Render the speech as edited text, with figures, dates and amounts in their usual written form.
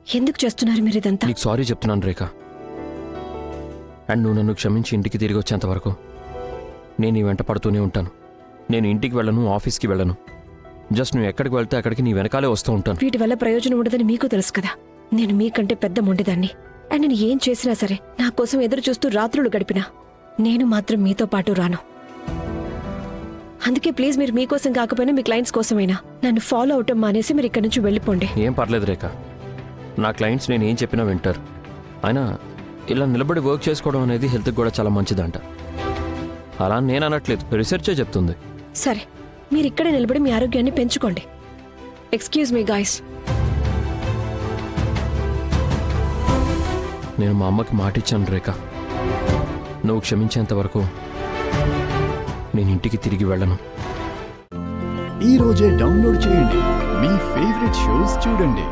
ఎందుకు చేస్తున్నారు మీరు ఇదంతా? నీకు సారీ చెప్తున్నాను రేఖ. అండ్ నువ్వు నన్ను క్షమించి ఇంటికి తిరిగి వచ్చేంత వరకు నేను నీ వెంట పడుతూనే ఉంటాను. నేను ఇంటికి వెళ్ళను, ఆఫీస్కి వెళ్ళను. జస్ట్ నువ్వు ఎక్కడికి వెళ్తే అక్కడికి నీ వెనకాలే వస్తూ ఉంటాను. వీటి వల్ల ప్రయోజనం ఉండదని మీకు తెలుసు కదా. నేను మీకంటే పెద్ద మొండిదాన్ని. అండ్ నేను ఏం చేసినా సరే నా కోసం ఎదురు చూస్తూ రాత్రులు గడిపినా నేను మాత్రం మీతో పాటు రాను. అందుకే ప్లీజ్ మీరు మీకోసం కాకపోయినా మీ క్లయింట్స్ కోసమైనా నన్ను ఫాలో అవటం మానేసి మీరు ఇక్కడి నుంచి వెళ్ళిపోండి. ఏం పర్లేదు రేఖ, నా క్లయింట్స్ నేను ఏం చెప్పినా వింటారు. అయినా ఇలా నిలబడి వర్క్ చేసుకోవడం అనేది హెల్త్కి కూడా చాలా మంచిదంట. అలా నేను అనట్లేదు, రీసెర్చే చెప్తుంది. సరే, మీరు ఇక్కడే నిలబడి మీ ఆరోగ్యాన్ని పెంచుకోండి. Excuse me guys. నేను మా అమ్మకి మాటిచ్చాను రేఖ, నువ్వు క్షమించేంత వరకు నేను ఇంటికి తిరిగి వెళ్ళను. ఈ రోజే డౌన్లోడ్ చేయండి, మీ ఫేవరెట్ షోస్ చూడండి.